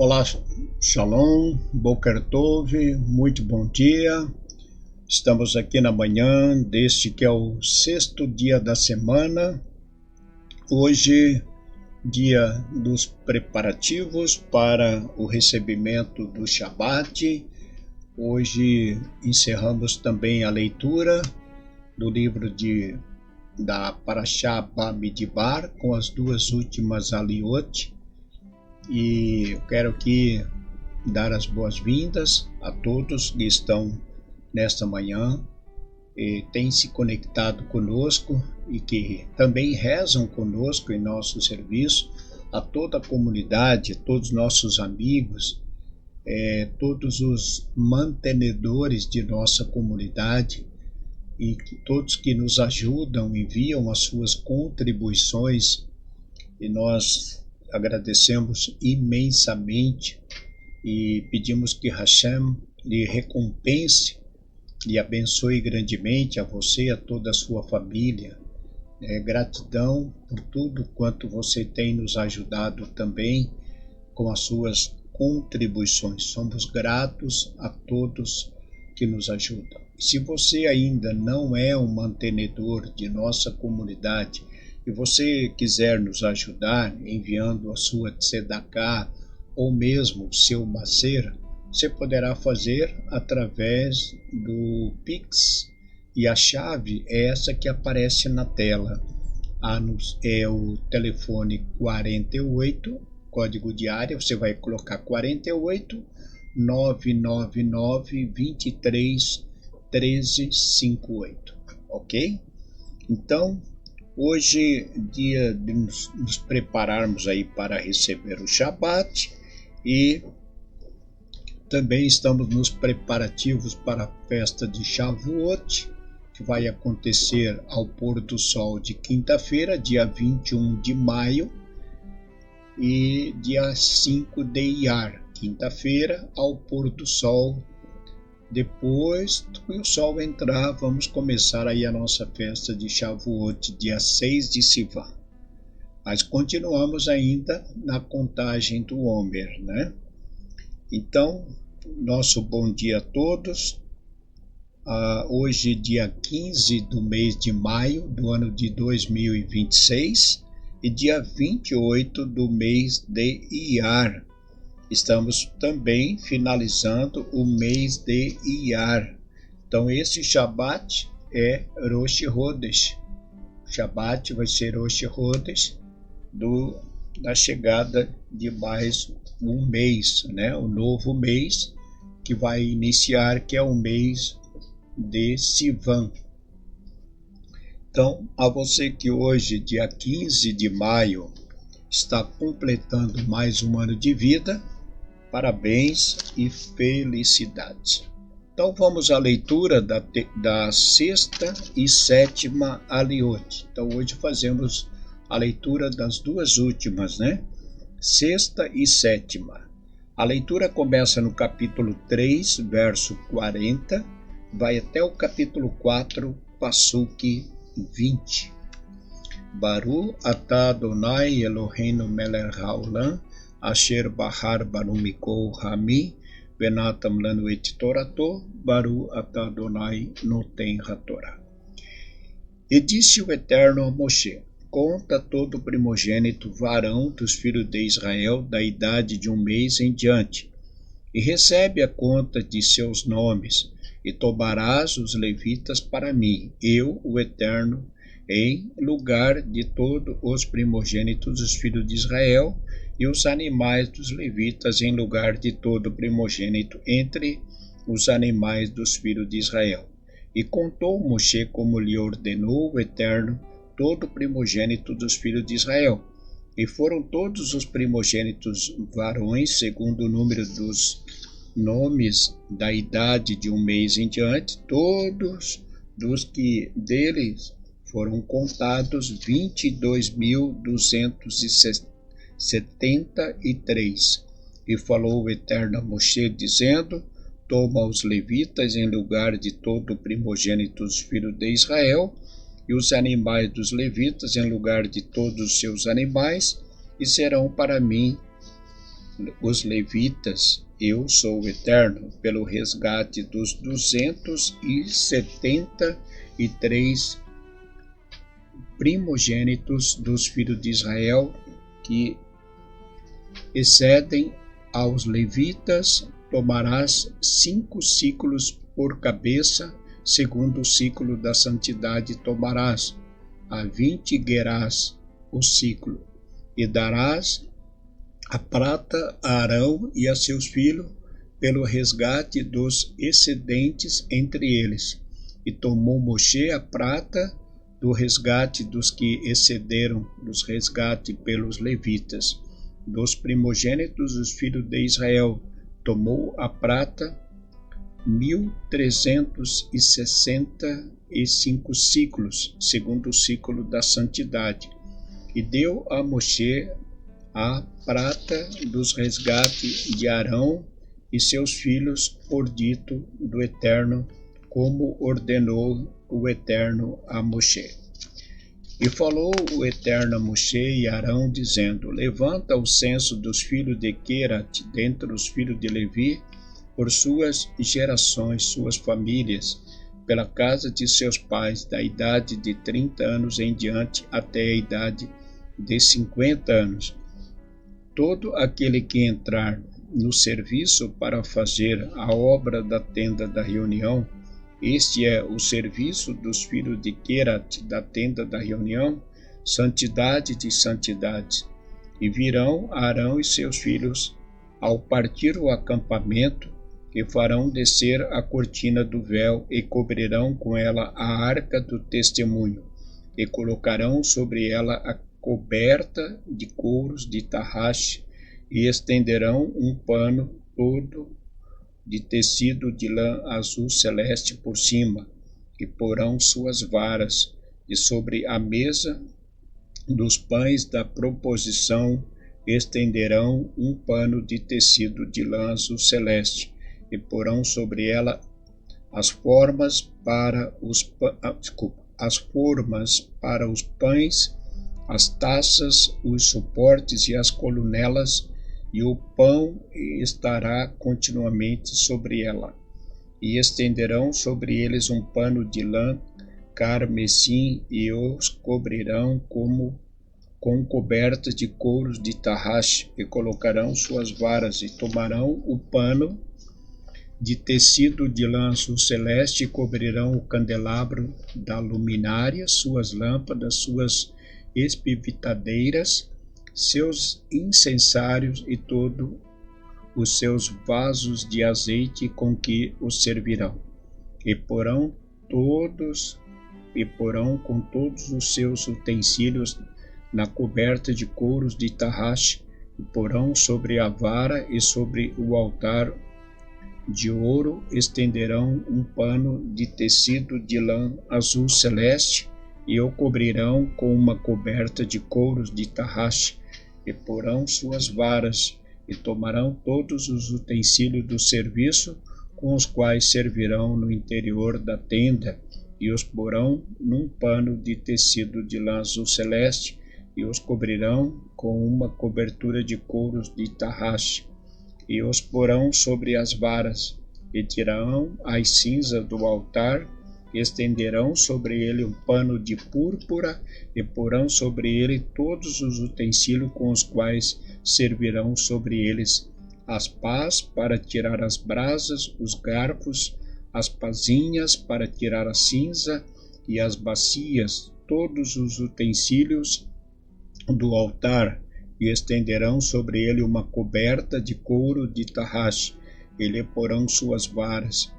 Olá, Shalom, Boker Tov, muito bom dia. Estamos aqui na manhã deste que é o sexto dia da semana. Hoje, dia dos preparativos para o recebimento do Shabat. Hoje encerramos também a leitura do livro da Parashá Bamidbar com as duas últimas aliot. E eu quero aqui dar as boas-vindas a todos que estão nesta manhã e têm se conectado conosco e que também rezam conosco em nosso serviço, a toda a comunidade, todos os nossos amigos, todos os mantenedores de nossa comunidade e todos que nos ajudam, enviam as suas contribuições, e nós agradecemos imensamente e pedimos que Hashem lhe recompense e abençoe grandemente a você e a toda a sua família. Gratidão por tudo quanto você tem nos ajudado também com as suas contribuições. Somos gratos a todos que nos ajudam. E se você ainda não é um mantenedor de nossa comunidade e você quiser nos ajudar enviando a sua tzedakah ou mesmo o seu maser, você poderá fazer através do Pix, e a chave é essa que aparece na tela. É o telefone 48, código de área, você vai colocar 48 999 23 13 58, ok? Então, hoje, dia de nos prepararmos aí para receber o Shabat, e também estamos nos preparativos para a festa de Shavuot, que vai acontecer ao pôr do sol de quinta-feira, dia 21 de maio, e dia 5 de Iyar, quinta-feira, ao pôr do sol. Depois que o sol entrar, vamos começar aí a nossa festa de Shavuot, dia 6 de Sivan. Mas continuamos ainda na contagem do Homer, né? Então, nosso bom dia a todos. Hoje, dia 15 do mês de maio do ano de 2026 e dia 28 do mês de Iyar. Estamos também finalizando o mês de Iyar. Então, esse Shabat é Rosh Hodesh. O Shabat vai ser Rosh Hodesh da chegada de mais um mês, né? O novo mês que vai iniciar, que é o mês de Sivan. Então, a você que hoje, dia 15 de maio, está completando mais um ano de vida, parabéns e felicidades. Então vamos à leitura da sexta e sétima aliot. Então hoje fazemos a leitura das duas últimas, né? Sexta e sétima. A leitura começa no capítulo 3, verso 40, vai até o capítulo 4, Passuque 20. Baru atah Adonai Eloheinu melech haolam, Asher bahar banu mikol hami, venatam lanu et torato, baru atah Adonai noten hatorá. E disse o Eterno a Moshe: conta todo o primogênito varão dos filhos de Israel da idade de um mês em diante, e recebe a conta de seus nomes, e tomarás os levitas para mim, eu, o Eterno, em lugar de todos os primogênitos dos filhos de Israel, e os animais dos levitas em lugar de todo primogênito entre os animais dos filhos de Israel. E contou Moshe como lhe ordenou o Eterno todo primogênito dos filhos de Israel. E foram todos os primogênitos varões, segundo o número dos nomes da idade de um mês em diante, todos dos que deles foram contados 22.273. E falou o Eterno a Moshe, dizendo: toma os levitas em lugar de todo primogênito dos filhos de Israel, e os animais dos levitas em lugar de todos os seus animais, e serão para mim os levitas, eu sou o Eterno, pelo resgate dos 273 primogênitos dos filhos de Israel que excedem aos levitas, tomarás 5 ciclos por cabeça, segundo o ciclo da santidade tomarás, a 20 gerás o ciclo, e darás a prata a Arão e a seus filhos, pelo resgate dos excedentes entre eles. E tomou Moshe a prata do resgate dos que excederam dos resgate pelos levitas, dos primogênitos dos filhos de Israel, tomou a prata 1.365 ciclos, segundo o ciclo da santidade, e deu a Moshe a prata dos resgates de Arão e seus filhos por dito do Eterno, como ordenou o Eterno a Moshe. E falou o Eterno a Moshe e Arão, dizendo: levanta o censo dos filhos de Querat, dentre os filhos de Levi, por suas gerações, suas famílias, pela casa de seus pais, da idade de 30 anos em diante até a idade de 50 anos. Todo aquele que entrar no serviço para fazer a obra da tenda da reunião, este é o serviço dos filhos de Querat, da tenda da reunião, santidade de santidades. E virão Arão e seus filhos, ao partir o acampamento, que farão descer a cortina do véu e cobrirão com ela a arca do testemunho, e colocarão sobre ela a coberta de couros de tarraxe, e estenderão um pano todo de tecido de lã azul celeste por cima, e porão suas varas, e sobre a mesa dos pães da proposição estenderão um pano de tecido de lã azul celeste, e porão sobre ela as formas para os pães, as taças, os suportes e as colunelas, e o pão estará continuamente sobre ela. E estenderão sobre eles um pano de lã carmesim, e os cobrirão com cobertas de couros de tarraxe, e colocarão suas varas, e tomarão o pano de tecido de lã azul celeste, e cobrirão o candelabro da luminária, suas lâmpadas, suas espivitadeiras, seus incensários e todos os seus vasos de azeite com que os servirão. E porão com todos os seus utensílios na coberta de couros de tarraxe, e porão sobre a vara e sobre o altar de ouro estenderão um pano de tecido de lã azul celeste, e o cobrirão com uma coberta de couros de tarraxe, e porão suas varas, e tomarão todos os utensílios do serviço com os quais servirão no interior da tenda, e os porão num pano de tecido de lã azul celeste, e os cobrirão com uma cobertura de couros de tarraxe, e os porão sobre as varas, e tirarão as cinzas do altar, estenderão sobre ele um pano de púrpura, e porão sobre ele todos os utensílios com os quais servirão sobre eles: as pás para tirar as brasas, os garfos, as pazinhas para tirar a cinza, e as bacias, todos os utensílios do altar, e estenderão sobre ele uma coberta de couro de tarraxe, e lhe porão suas varas.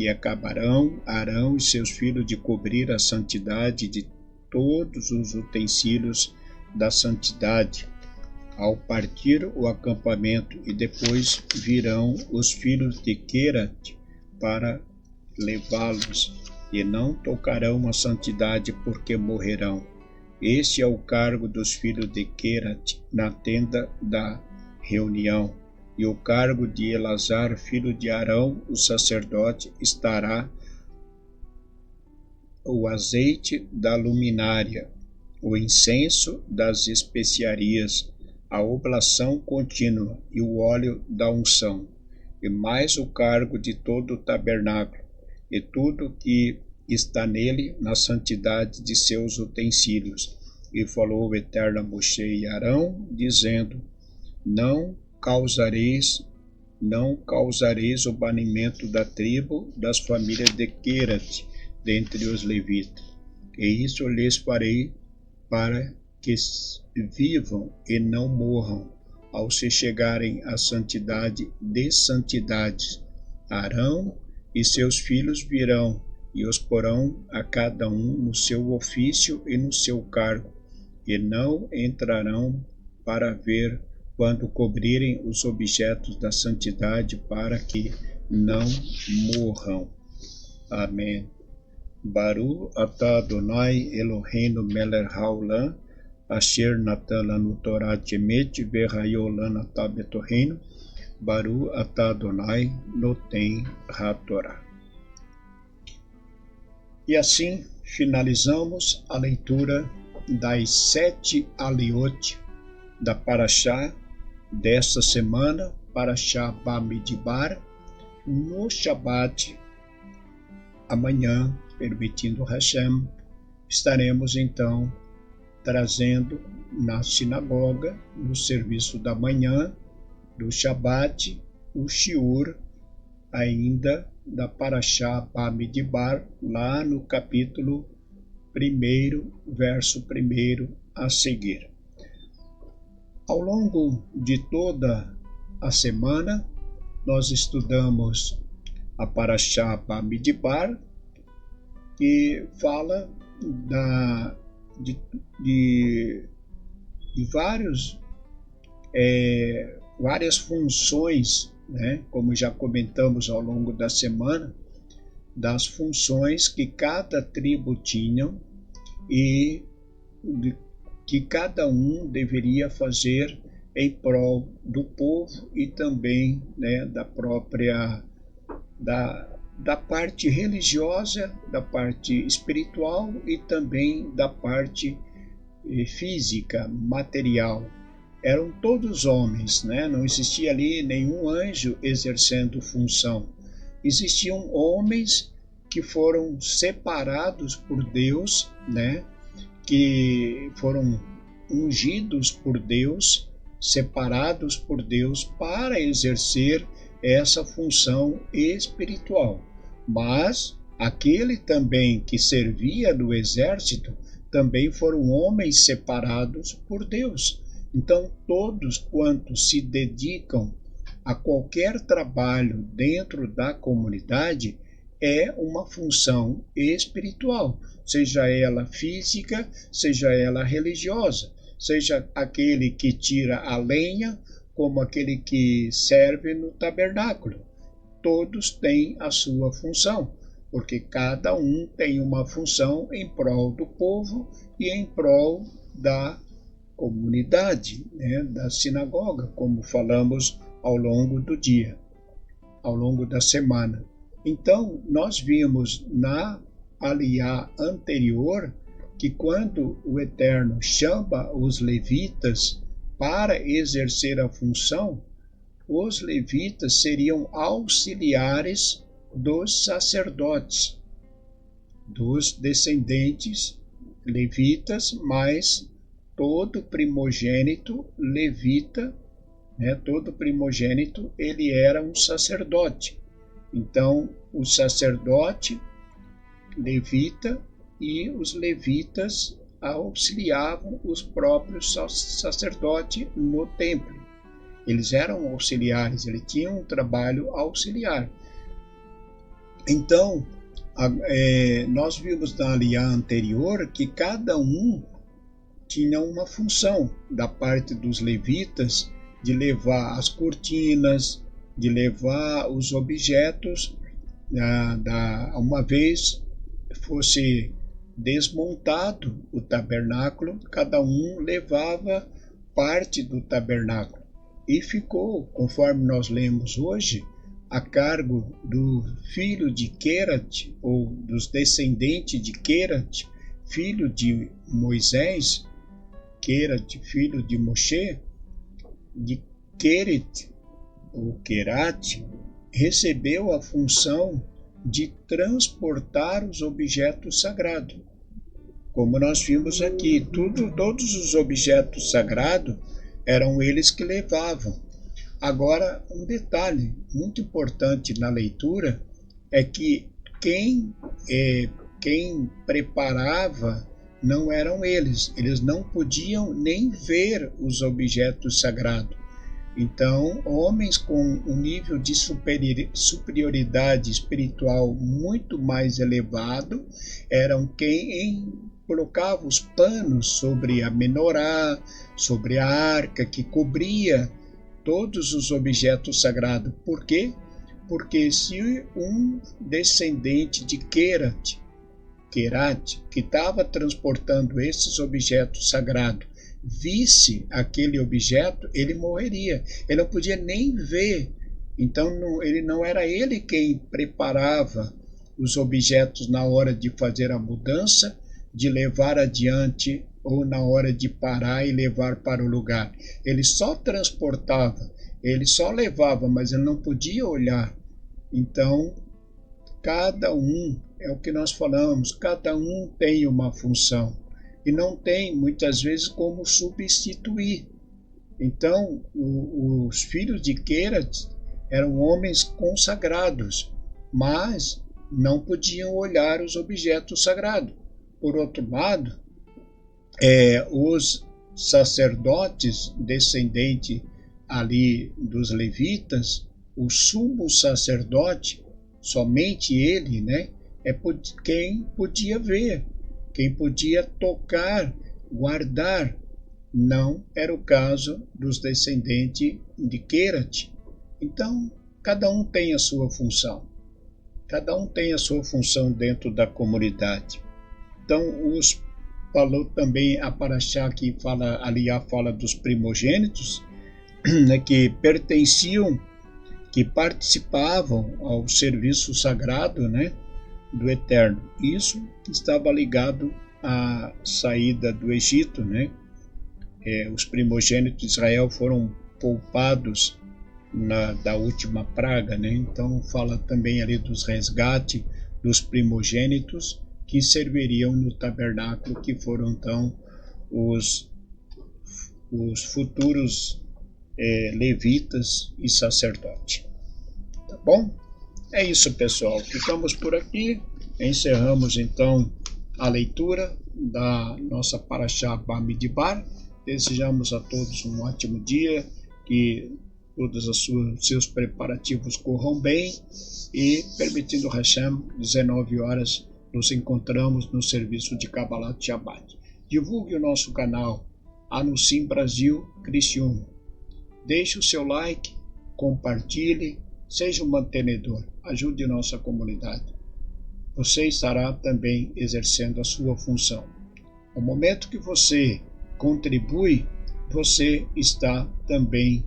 E acabarão Arão e seus filhos de cobrir a santidade de todos os utensílios da santidade, ao partir o acampamento, e depois virão os filhos de Querat para levá-los, e não tocarão a santidade, porque morrerão. Este é o cargo dos filhos de Querat na tenda da reunião. E o cargo de Elazar, filho de Arão, o sacerdote, estará o azeite da luminária, o incenso das especiarias, a oblação contínua e o óleo da unção, e mais o cargo de todo o tabernáculo, e tudo que está nele na santidade de seus utensílios. E falou o Eterno a Moshe e Arão, dizendo: Não causareis o banimento da tribo das famílias de Querat dentre os levitas. E isso lhes farei para que vivam e não morram, ao se chegarem à santidade de santidades. Arão e seus filhos virão e os porão a cada um no seu ofício e no seu cargo, e não entrarão para ver quando cobrirem os objetos da santidade, para que não morram. Amém. Baru atah Adonai Eloheinu melech haolam, asher natan lanu Torah emet vehayo lanu atah betoheinu, Baru atah Adonai noten haTorah. E assim finalizamos a leitura das 7 aliot da Parashá desta semana, Parashá Bamidbar, no Shabat. Amanhã, permitindo Hashem, estaremos então trazendo na sinagoga, no serviço da manhã do Shabat, o shiur ainda da Parashá Bamidbar, lá no capítulo 1, verso 1 a seguir. Ao longo de toda a semana, nós estudamos a Parashá Bamidbar, que fala de várias funções, né? Como já comentamos ao longo da semana, das funções que cada tribo tinha e que cada um deveria fazer em prol do povo e também, né, da parte religiosa, da parte espiritual e também da parte física, material. Eram todos homens, né? Não existia ali nenhum anjo exercendo função. Existiam homens que foram separados por Deus, né? Que foram ungidos por Deus, separados por Deus para exercer essa função espiritual. Mas aquele também que servia no exército também foram homens separados por Deus. Então, todos quantos se dedicam a qualquer trabalho dentro da comunidade é uma função espiritual, seja ela física, seja ela religiosa, seja aquele que tira a lenha, como aquele que serve no tabernáculo. Todos têm a sua função, porque cada um tem uma função em prol do povo e em prol da comunidade, né, da sinagoga, como falamos ao longo do dia, ao longo da semana. Então, nós vimos na aliá anterior que quando o Eterno chama os levitas para exercer a função, os levitas seriam auxiliares dos sacerdotes, dos descendentes levitas, mas todo primogênito levita, né, todo primogênito, ele era um sacerdote. Então, o sacerdote levita e os levitas auxiliavam os próprios sacerdotes no templo. Eles eram auxiliares, eles tinham um trabalho auxiliar. Então, nós vimos na aliá anterior que cada um tinha uma função da parte dos levitas de levar as cortinas, de levar os objetos, uma vez fosse desmontado o tabernáculo, cada um levava parte do tabernáculo e ficou, conforme nós lemos hoje, a cargo do filho de Querat, ou dos descendentes de Querat, filho de Moisés, Querat, filho de Moshe, de Keret, ou Kerat, recebeu a função de transportar os objetos sagrados. Como nós vimos aqui, todos os objetos sagrados eram eles que levavam. Agora, um detalhe muito importante na leitura é que quem preparava não eram eles não podiam nem ver os objetos sagrados. Então, homens com um nível de superioridade espiritual muito mais elevado eram quem colocava os panos sobre a menorá, sobre a arca, que cobria todos os objetos sagrados. Por quê? Porque se um descendente de Kerat, que estava transportando esses objetos sagrados, visse aquele objeto, ele morreria. Ele não podia nem ver. Então, não era ele quem preparava os objetos na hora de fazer a mudança, de levar adiante ou na hora de parar e levar para o lugar. Ele só transportava, ele só levava, mas ele não podia olhar. Então, cada um, é o que nós falamos, cada um tem uma função e não tem, muitas vezes, como substituir. Então, os filhos de Kerat eram homens consagrados, mas não podiam olhar os objetos sagrados. Por outro lado, os sacerdotes descendentes ali dos levitas, o sumo sacerdote, somente ele, quem podia ver, quem podia tocar, guardar. Não era o caso dos descendentes de Kerat. Então, cada um tem a sua função. Cada um tem a sua função dentro da comunidade. Então, falou também a Parashá que fala, Aliá fala dos primogênitos, que pertenciam, que participavam ao serviço sagrado, do Eterno. Isso estava ligado à saída do Egito, os primogênitos de Israel foram poupados da última praga, Então fala também ali dos resgates dos primogênitos que serviriam no tabernáculo, que foram então os futuros levitas e sacerdotes. Tá bom? É isso, pessoal. Ficamos por aqui. Encerramos então a leitura da nossa Parashá Bamidbar. Desejamos a todos um ótimo dia, que todos os seus preparativos corram bem e, permitindo Hashem, 19 horas nos encontramos no serviço de Kabbalat Shabbat. Divulgue o nosso canal Anusim Brasil Criciúma. Deixe o seu like, compartilhe, seja um mantenedor, ajude nossa comunidade. Você estará também exercendo a sua função. No momento que você contribui, você está também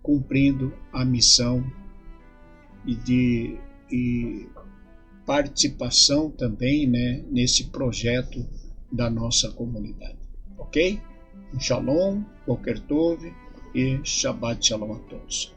cumprindo a missão e participação também, nesse projeto da nossa comunidade. Ok? Um Shalom, Boker Tov e Shabbat Shalom a todos.